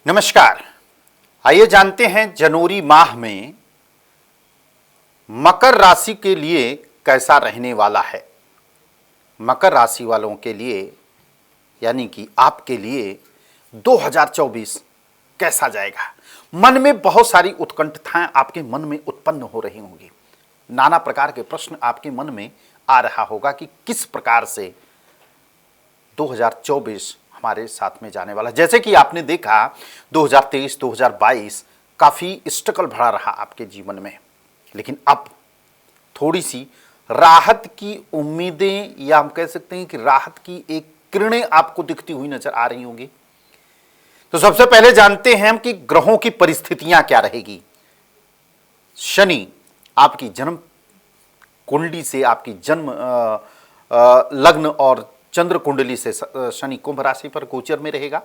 नमस्कार। आइए जानते हैं जनवरी माह में मकर राशि के लिए कैसा रहने वाला है। मकर राशि वालों के लिए यानी कि आपके लिए 2024 कैसा जाएगा। मन में बहुत सारी उत्कंठाएं आपके मन में उत्पन्न हो रही होंगी। नाना प्रकार के प्रश्न आपके मन में आ रहा होगा कि किस प्रकार से 2024 हमारे साथ में जाने वाला। जैसे कि आपने देखा 2023 2022 काफी स्ट्रगल भरा रहा आपके जीवन में, लेकिन अब थोड़ी सी राहत की उम्मीदें या हम कह सकते हैं कि राहत की एक किरणें आपको दिखती हुई नजर आ रही होंगी। तो सबसे पहले जानते हैं हम कि ग्रहों की परिस्थितियां क्या रहेगी। शनि आपकी जन्म कुंडली से, आपकी जन्म लग्न और चंद्र कुंडली से शनि कुंभ राशि पर गोचर में रहेगा।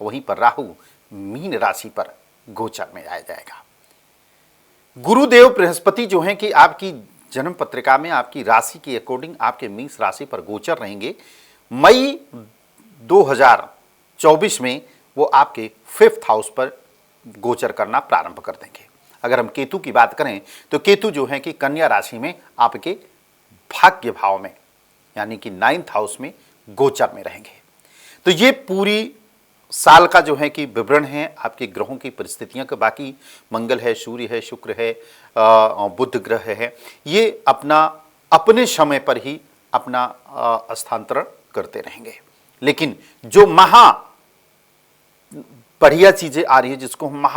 वहीं पर राहु मीन राशि पर गोचर में आ जाएगा। गुरुदेव बृहस्पति जो हैं कि आपकी जन्म पत्रिका में आपकी राशि के अकॉर्डिंग आपके मीन राशि पर गोचर रहेंगे। मई 2024 में वो आपके 5th हाउस पर गोचर करना प्रारंभ कर देंगे। अगर हम केतु की बात करें तो केतु जो है कि कन्या राशि में आपके भाग्य भाव में यानी कि 9th हाउस में गोचर में रहेंगे। तो ये पूरी साल का जो है कि विवरण है आपके ग्रहों की परिस्थितियां का। बाकी मंगल है, सूर्य है, शुक्र है, बुध ग्रह है, ये अपने समय पर ही अपना स्थानांतरण करते रहेंगे। लेकिन जो बढ़िया चीजें आ रही है, जिसको हम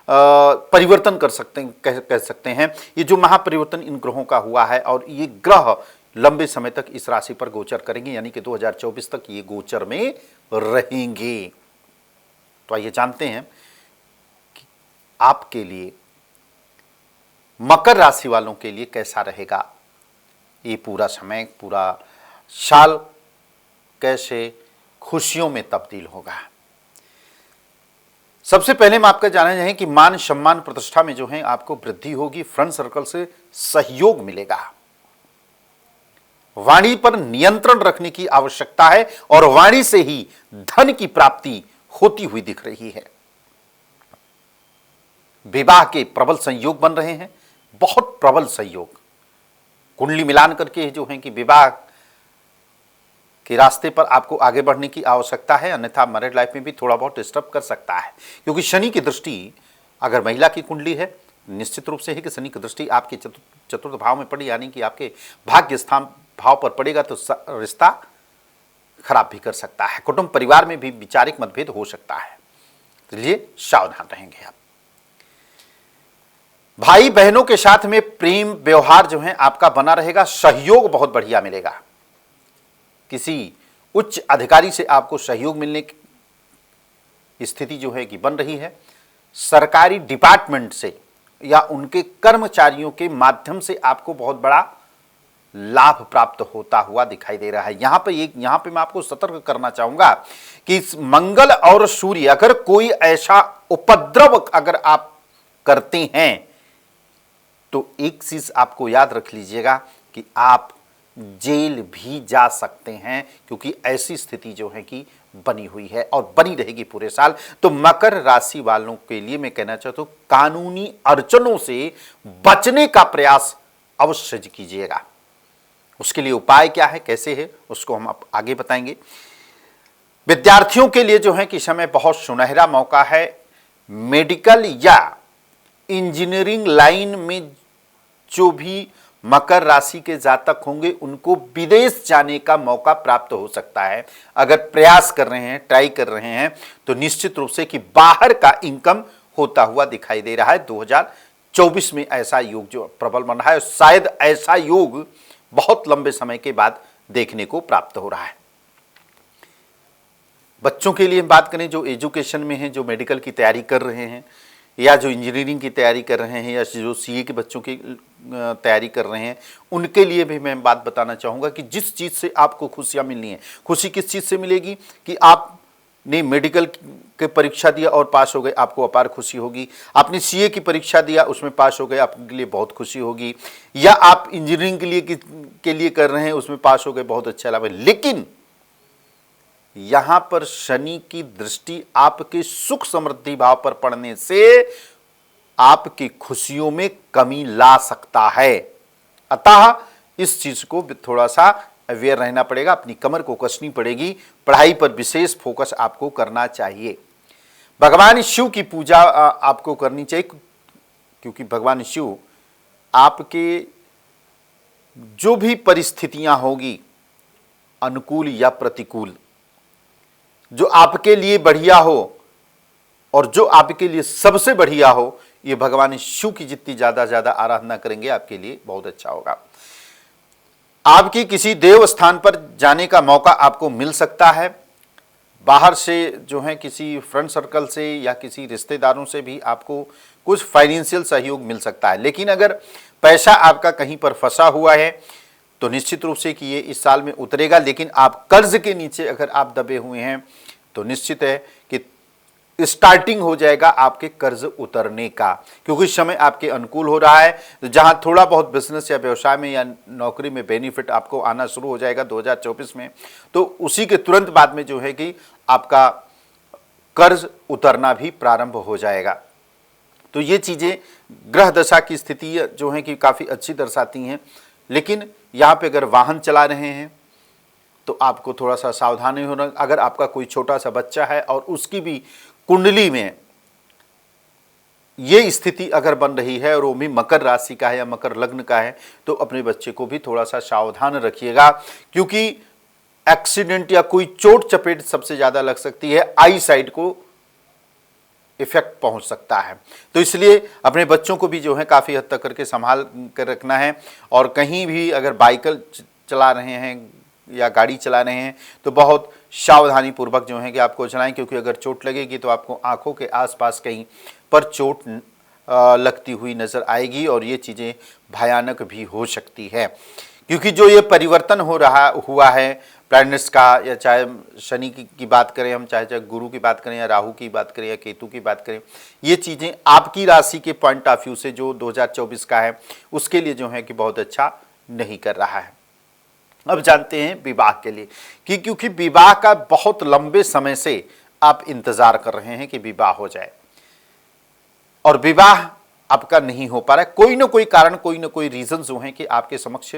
परिवर्तन कर सकते हैं, कह सकते हैं, ये जो महापरिवर्तन इन ग्रहों का हुआ है और ये ग्रह लंबे समय तक इस राशि पर गोचर करेंगे, यानी कि 2024 तक ये गोचर में रहेंगे। तो आइए जानते हैं कि आपके लिए मकर राशि वालों के लिए कैसा रहेगा ये पूरा समय, पूरा साल कैसे खुशियों में तब्दील होगा। सबसे पहले हम आपका जानना चाहें कि मान सम्मान प्रतिष्ठा में जो है आपको वृद्धि होगी। फ्रेंड सर्कल से सहयोग मिलेगा। वाणी पर नियंत्रण रखने की आवश्यकता है और वाणी से ही धन की प्राप्ति होती हुई दिख रही है। विवाह के प्रबल संयोग बन रहे हैं, बहुत प्रबल संयोग। कुंडली मिलान करके जो है कि विवाह के रास्ते पर आपको आगे बढ़ने की आवश्यकता है, अन्यथा मैरिड लाइफ में भी थोड़ा बहुत डिस्टर्ब कर सकता है। क्योंकि शनि की दृष्टि अगर महिला की कुंडली है, निश्चित रूप से है कि शनि की दृष्टि आपके चतुर्थ भाव में पड़ी, यानी कि आपके भाग्य स्थान भाव पर पड़ेगा, तो रिश्ता खराब भी कर सकता है। कुटुंब परिवार में भी वैचारिक मतभेद हो सकता है, इसलिए सावधान रहेंगे आप। भाई बहनों के साथ में प्रेम व्यवहार जो है आपका बना रहेगा। सहयोग बहुत बढ़िया मिलेगा। किसी उच्च अधिकारी से आपको सहयोग मिलने की स्थिति जो है कि बन रही है। सरकारी डिपार्टमेंट से या उनके कर्मचारियों के माध्यम से आपको बहुत बड़ा लाभ प्राप्त होता हुआ दिखाई दे रहा है। यहां पे मैं आपको सतर्क करना चाहूंगा कि मंगल और सूर्य, अगर कोई ऐसा उपद्रव अगर आप करते हैं तो एक चीज आपको याद रख लीजिएगा कि आप जेल भी जा सकते हैं, क्योंकि ऐसी स्थिति जो है कि बनी हुई है और बनी रहेगी पूरे साल। तो मकर राशि वालों के लिए मैं कहना चाहता हूं, कानूनी अड़चनों से बचने का प्रयास अवश्य कीजिएगा। उसके लिए उपाय क्या है, कैसे है, उसको हम आगे बताएंगे। विद्यार्थियों के लिए जो है कि समय बहुत सुनहरा मौका है। मेडिकल या इंजीनियरिंग लाइन में जो भी मकर राशि के जातक होंगे उनको विदेश जाने का मौका प्राप्त हो सकता है। अगर प्रयास कर रहे हैं, ट्राई कर रहे हैं, तो निश्चित रूप से कि बाहर का इनकम होता हुआ दिखाई दे रहा है। 2024 में ऐसा योग जो प्रबल बन रहा है, शायद ऐसा योग बहुत लंबे समय के बाद देखने को प्राप्त हो रहा है। बच्चों के लिए बात करें जो एजुकेशन में हैं, जो मेडिकल की तैयारी कर रहे हैं या जो इंजीनियरिंग की तैयारी कर रहे हैं या जो सीए के बच्चों की तैयारी कर रहे हैं, उनके लिए भी मैं बात बताना चाहूँगा कि जिस चीज़ से आपको खुशियाँ मिलनी है, खुशी किस चीज़ से मिलेगी कि आपने मेडिकल के परीक्षा दिया और पास हो गए, आपको अपार खुशी होगी। आपने सीए की परीक्षा दिया, उसमें पास हो गए, आपके लिए बहुत खुशी होगी। या आप इंजीनियरिंग के लिए कर रहे हैं, उसमें पास हो गए, बहुत अच्छा लगा। लेकिन यहां पर शनि की दृष्टि आपके सुख समृद्धि भाव पर पड़ने से आपकी खुशियों में कमी ला सकता है। अतः इस चीज को थोड़ा सा अवेयर रहना पड़ेगा, अपनी कमर को कसनी पड़ेगी, पढ़ाई पर विशेष फोकस आपको करना चाहिए। भगवान शिव की पूजा आपको करनी चाहिए, क्योंकि भगवान शिव आपके जो भी परिस्थितियां होगी अनुकूल या प्रतिकूल, जो आपके लिए बढ़िया हो और जो आपके लिए सबसे बढ़िया हो, ये भगवान शिव की जितनी ज्यादा आराधना करेंगे आपके लिए बहुत अच्छा होगा। आपकी किसी देव स्थान पर जाने का मौका आपको मिल सकता है। बाहर से जो है किसी फ्रेंड सर्कल से या किसी रिश्तेदारों से भी आपको कुछ फाइनेंशियल सहयोग मिल सकता है। लेकिन अगर पैसा आपका कहीं पर फंसा हुआ है तो निश्चित रूप से कि ये इस साल में उतरेगा। लेकिन आप कर्ज के नीचे अगर आप दबे हुए हैं तो निश्चित है कि स्टार्टिंग हो जाएगा आपके कर्ज उतरने का, क्योंकि समय आपके अनुकूल हो रहा है। तो जहां थोड़ा बहुत बिजनेस या व्यवसाय में या नौकरी में बेनिफिट आपको आना शुरू हो जाएगा 2024 में, तो उसी के तुरंत बाद में जो है कि आपका कर्ज उतरना भी प्रारंभ हो जाएगा। तो ये चीजें ग्रह दशा की स्थिति जो है कि काफी अच्छी दर्शाती हैं। लेकिन यहाँ पे अगर वाहन चला रहे हैं तो आपको थोड़ा सा सावधानी होना। अगर आपका कोई छोटा सा बच्चा है और उसकी भी कुंडली में ये स्थिति अगर बन रही है और वो भी मकर राशि का है या मकर लग्न का है, तो अपने बच्चे को भी थोड़ा सा सावधान रखिएगा, क्योंकि एक्सीडेंट या कोई चोट चपेट सबसे ज्यादा लग सकती है, आई साइड को इफेक्ट पहुंच सकता है। तो इसलिए अपने बच्चों को भी जो है काफी हद तक करके संभाल कर रखना है। और कहीं भी अगर बाइक चला रहे हैं या गाड़ी चला रहे हैं तो बहुत सावधानी पूर्वक जो है कि आपको चलाएं, क्योंकि अगर चोट लगेगी तो आपको आंखों के आसपास कहीं पर चोट लगती हुई नजर आएगी और ये चीजें भयानक भी हो सकती है। क्योंकि जो ये परिवर्तन हुआ है प्लैनेट्स का, या चाहे शनि की बात करें हम, चाहे गुरु की बात करें या राहु की बात करें या केतु की बात करें, ये चीजें आपकी राशि के पॉइंट ऑफ व्यू से जो 2024 का है उसके लिए जो है कि बहुत अच्छा नहीं कर रहा है। अब जानते हैं विवाह के लिए कि क्योंकि विवाह का बहुत लंबे समय से आप इंतजार कर रहे हैं कि विवाह हो जाए और विवाह आपका नहीं हो पा रहा है। कोई ना कोई कारण, कोई ना कोई रीजन जो है कि आपके समक्ष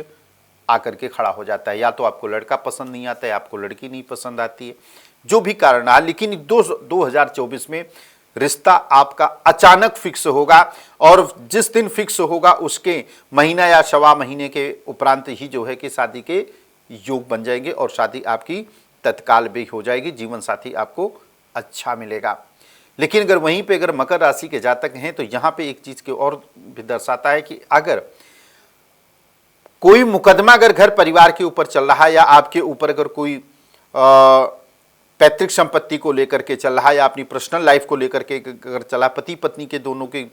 आकर के खड़ा हो जाता है। या तो आपको लड़का पसंद नहीं आता है, आपको लड़की नहीं पसंद आती है, जो भी कारण है। लेकिन 2024 में रिश्ता आपका अचानक फिक्स होगा और जिस दिन फिक्स होगा उसके महीना या सवा महीने के उपरांत ही जो है कि शादी के योग बन जाएंगे और शादी आपकी तत्काल भी हो जाएगी। जीवन साथी आपको अच्छा मिलेगा। लेकिन अगर वहीं पे अगर मकर राशि के जातक हैं तो यहाँ पे एक चीज के और भी दर्शाता है कि अगर कोई मुकदमा अगर घर परिवार के ऊपर चल रहा है या आपके ऊपर अगर कोई पैतृक संपत्ति को लेकर के चल रहा है या अपनी पर्सनल लाइफ को लेकर के अगर चला, पति पत्नी के दोनों के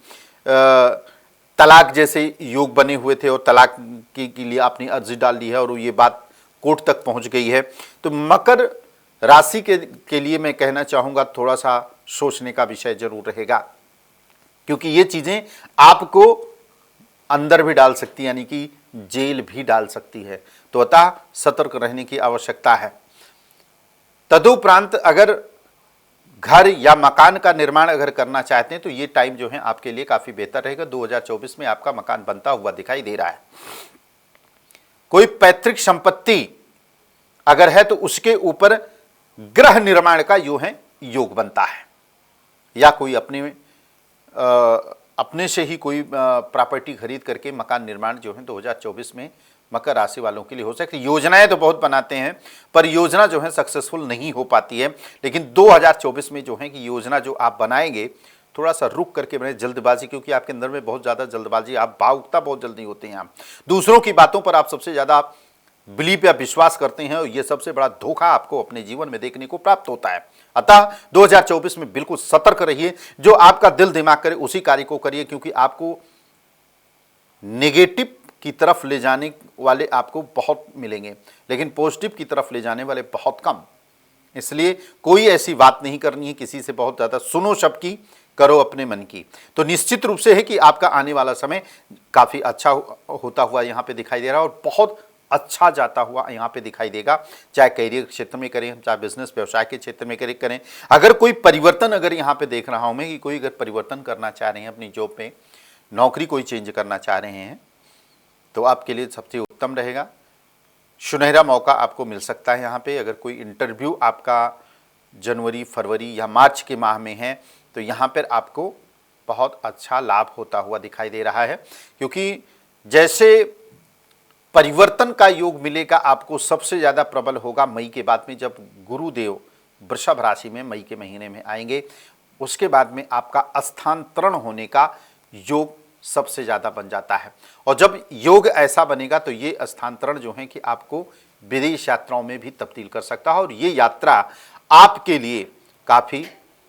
तलाक जैसे योग बने हुए थे और तलाक के लिए आपने अर्जी डाल दी है और ये बात कोर्ट तक पहुंच गई है, तो मकर राशि के लिए मैं कहना चाहूंगा थोड़ा सा सोचने का विषय जरूर रहेगा, क्योंकि ये चीजें आपको अंदर भी डाल सकती है, यानी कि जेल भी डाल सकती है। तो अतः सतर्क रहने की आवश्यकता है। तदुपरांत अगर घर या मकान का निर्माण अगर करना चाहते हैं तो ये टाइम जो है आपके लिए काफी बेहतर रहेगा। 2024 में आपका मकान बनता हुआ दिखाई दे रहा है। कोई पैतृक संपत्ति अगर है तो उसके ऊपर गृह निर्माण का योग बनता है, या कोई अपने से ही कोई प्रॉपर्टी खरीद करके मकान निर्माण जो है 2024 में मकर राशि वालों के लिए हो सकती है। योजनाएं तो बहुत बनाते हैं पर योजना जो है सक्सेसफुल नहीं हो पाती है। लेकिन 2024 में जो है कि योजना जो आप बनाएंगे थोड़ा सा रुक करके बने, जल्दबाजी, क्योंकि आपके अंदर में बहुत ज़्यादा जल्दबाजी, आप भावुकता बहुत जल्दी होते हैं, आप दूसरों की बातों पर आप सबसे ज़्यादा बिलीव या विश्वास करते हैं और ये सबसे बड़ा धोखा आपको अपने जीवन में देखने को प्राप्त होता है। अतः 2024 में बिल्कुल सतर्क रहिए। जो आपका दिल दिमाग करे उसी कार्य को करिए, क्योंकि आपको नेगेटिव की तरफ ले जाने वाले आपको बहुत मिलेंगे लेकिन पॉजिटिव की तरफ ले जाने वाले बहुत कम। इसलिए कोई ऐसी बात नहीं करनी है किसी से बहुत ज़्यादा, सुनो सबकी, करो अपने मन की। तो निश्चित रूप से है कि आपका आने वाला समय काफ़ी अच्छा होता हुआ यहाँ पे दिखाई दे रहा है और बहुत अच्छा जाता हुआ यहाँ पे दिखाई देगा, चाहे करियर क्षेत्र में करें, चाहे बिजनेस व्यवसाय के क्षेत्र में करें। अगर कोई परिवर्तन अगर यहाँ पे देख रहा हूँ मैं कि कोई अगर परिवर्तन करना चाह रहे हैं अपनी जॉब में, नौकरी कोई चेंज करना चाह रहे हैं, तो आपके लिए सबसे उत्तम रहेगा। सुनहरा मौका आपको मिल सकता है यहाँ पे। अगर कोई इंटरव्यू आपका जनवरी, फरवरी या मार्च के माह में है, तो यहाँ पर आपको बहुत अच्छा लाभ होता हुआ दिखाई दे रहा है, क्योंकि जैसे परिवर्तन का योग मिलेगा आपको सबसे ज़्यादा प्रबल होगा मई के बाद में, जब गुरुदेव वृषभ राशि में मई के महीने में आएंगे। उसके बाद में आपका स्थानांतरण होने का योग सबसे ज़्यादा बन जाता है, और जब योग ऐसा बनेगा तो ये स्थानांतरण जो है कि आपको विदेश यात्राओं में भी तब्दील कर सकता है, और ये यात्रा आपके लिए काफ़ी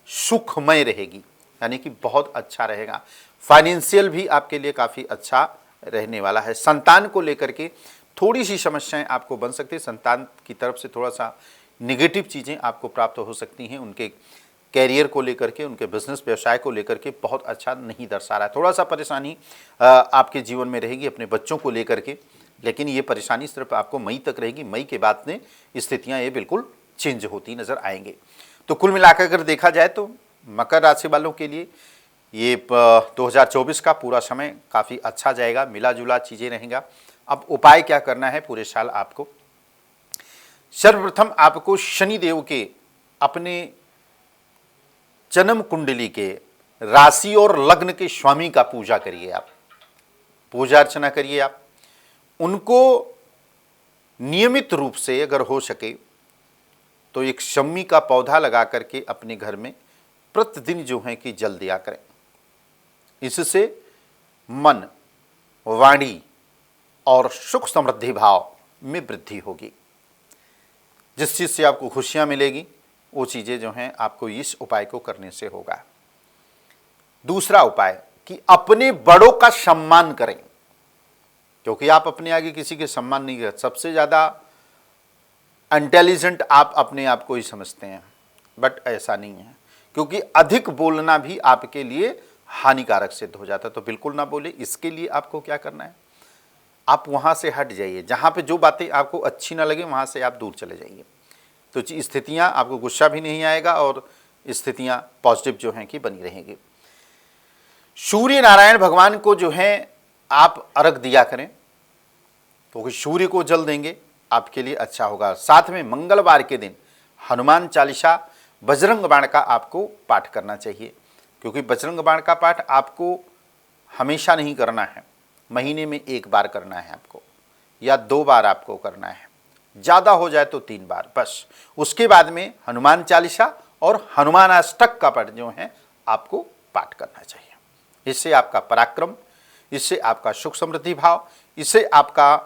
सुखमय रहेगी, यानी कि बहुत अच्छा रहेगा। फाइनेंशियल भी आपके लिए काफ़ी अच्छा रहने वाला है। संतान को लेकर के थोड़ी सी समस्याएं आपको बन सकती है, संतान की तरफ से थोड़ा सा निगेटिव चीज़ें आपको प्राप्त हो सकती हैं। उनके कैरियर को लेकर के, उनके बिजनेस व्यवसाय को लेकर के बहुत अच्छा नहीं दर्शा रहा है। थोड़ा सा परेशानी आपके जीवन में रहेगी अपने बच्चों को लेकर के, लेकिन ये परेशानी सिर्फ आपको मई तक रहेगी। मई के बाद में स्थितियाँ ये बिल्कुल चेंज होती नज़र आएंगे। तो कुल मिलाकर अगर देखा जाए तो मकर राशि वालों के लिए ये 2024 का पूरा समय काफ़ी अच्छा जाएगा, मिला जुला चीज़ें रहेगा। अब उपाय क्या करना है पूरे साल आपको? सर्वप्रथम आपको शनिदेव के अपने जन्म कुंडली के राशि और लग्न के स्वामी का पूजा करिए, आप पूजा अर्चना करिए। आप उनको नियमित रूप से अगर हो सके तो एक शम्मी का पौधा लगा करके अपने घर में प्रतिदिन जो है कि जल दिया करें। इससे मन, वाणी और सुख समृद्धि भाव में वृद्धि होगी। जिस चीज़ से आपको खुशियाँ मिलेगी वो चीज़ें जो हैं आपको इस उपाय को करने से होगा। दूसरा उपाय कि अपने बड़ों का सम्मान करें, क्योंकि आप अपने आगे किसी के सम्मान नहीं करते। सबसे ज़्यादा इंटेलिजेंट आप अपने आप को ही समझते हैं, बट ऐसा नहीं है, क्योंकि अधिक बोलना भी आपके लिए हानिकारक सिद्ध हो जाता है। तो बिल्कुल ना बोले। इसके लिए आपको क्या करना है, आप वहाँ से हट जाइए। जहाँ पे जो बातें आपको अच्छी ना लगे वहाँ से आप दूर चले जाइए, तो स्थितियाँ आपको गुस्सा भी नहीं आएगा और स्थितियाँ पॉजिटिव जो हैं कि बनी रहेंगी। सूर्य नारायण भगवान को जो है आप अर्घ दिया करें, क्योंकि सूर्य को जल देंगे आपके लिए अच्छा होगा। साथ में मंगलवार के दिन हनुमान चालीसा, बजरंग बाण का आपको पाठ करना चाहिए, क्योंकि बजरंग बाण का पाठ आपको हमेशा नहीं करना है, महीने में एक बार करना है आपको, या 2 बार आपको करना है, ज़्यादा हो जाए तो 3 बार बस। उसके बाद में हनुमान चालीसा और हनुमान अष्टक का पाठ जो है आपको पाठ करना चाहिए। इससे आपका पराक्रम, इससे आपका सुख समृद्धि भाव, इससे आपका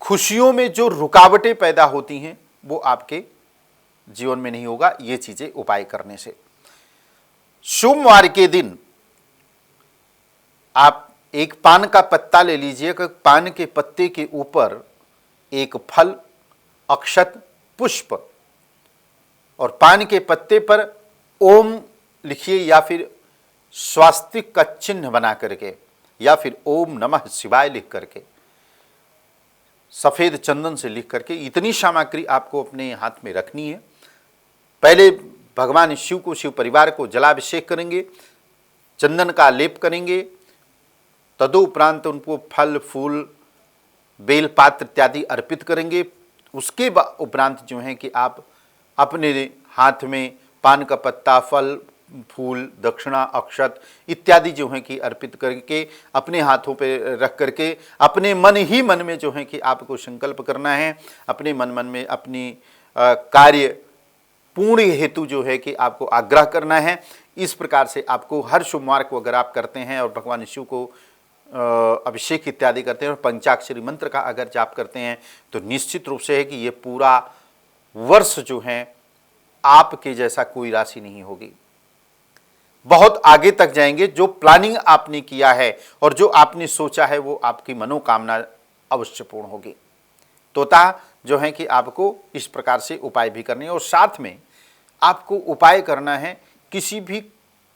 खुशियों में जो रुकावटें पैदा होती हैं वो आपके जीवन में नहीं होगा, ये चीज़ें उपाय करने से। सोमवार के दिन आप एक पान का पत्ता ले लीजिए, पान के पत्ते के ऊपर एक फल, अक्षत, पुष्प और पान के पत्ते पर ओम लिखिए, या फिर स्वास्तिक का चिन्ह बना करके, या फिर ओम नमः शिवाय लिख करके, सफ़ेद चंदन से लिख करके, इतनी सामग्री आपको अपने हाथ में रखनी है। पहले भगवान शिव को, शिव परिवार को जलाभिषेक करेंगे, चंदन का लेप करेंगे, तदुपरांत उनको फल, फूल, बेलपात्र इत्यादि अर्पित करेंगे। उसके उपरांत जो है कि आप अपने हाथ में पान का पत्ता, फल, फूल, दक्षिणा, अक्षत इत्यादि जो है कि अर्पित करके अपने हाथों पे रख करके अपने मन ही मन में जो है कि आपको संकल्प करना है। अपने मन में अपनी कार्य पूर्ण हेतु जो है कि आपको आग्रह करना है। इस प्रकार से आपको हर सोमवार को अगर आप करते हैं और भगवान शिव को अभिषेक इत्यादि करते हैं और पंचाक्षरी मंत्र का अगर जाप करते हैं, तो निश्चित रूप से है कि ये पूरा वर्ष जो है आपके जैसा कोई राशि नहीं होगी। बहुत आगे तक जाएंगे। जो प्लानिंग आपने किया है और जो आपने सोचा है वो आपकी मनोकामना अवश्य पूर्ण होगी। तोता जो है कि आपको इस प्रकार से उपाय भी करने, और साथ में आपको उपाय करना है, किसी भी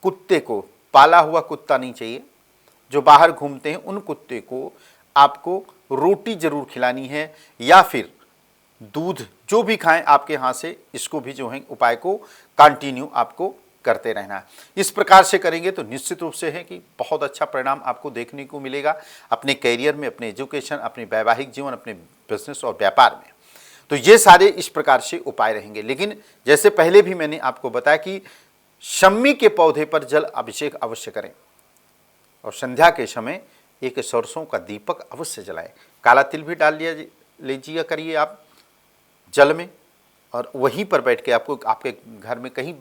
कुत्ते को, पाला हुआ कुत्ता नहीं चाहिए, जो बाहर घूमते हैं उन कुत्ते को आपको रोटी जरूर खिलानी है, या फिर दूध जो भी खाएं आपके यहाँ से, इसको भी जो है उपाय को कंटिन्यू आपको करते रहना। इस प्रकार से करेंगे तो निश्चित रूप से है कि बहुत अच्छा परिणाम आपको देखने को मिलेगा अपने करियर में, अपने एजुकेशन, अपने वैवाहिक जीवन, अपने बिजनेस और व्यापार में। तो ये सारे इस प्रकार से उपाय रहेंगे। लेकिन जैसे पहले भी मैंने आपको बताया कि शम्मी के पौधे पर जल अभिषेक अवश्य करें, और संध्या के समय एक सरसों का दीपक अवश्य जलाएं। काला तिल भी डाल लीजिए करिए आप जल में, और वहीं पर बैठ के आपको आपके घर में कहीं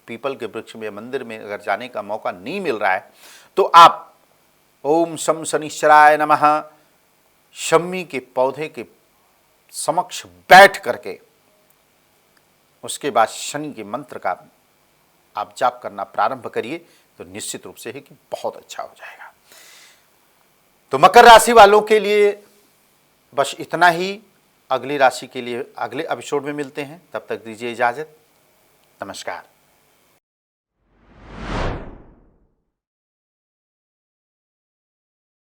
पीपल के वृक्ष में, मंदिर में अगर जाने का मौका नहीं मिल रहा है तो आप ओम शम शनिश्चराय नमः शम्मी के पौधे के समक्ष बैठ करके उसके बाद शनि के मंत्र का आप जाप करना प्रारंभ करिए, तो निश्चित रूप से है कि बहुत अच्छा हो जाएगा। तो मकर राशि वालों के लिए बस इतना ही। अगली राशि के लिए अगले एपिसोड में मिलते हैं, तब तक दीजिए इजाजत। नमस्कार।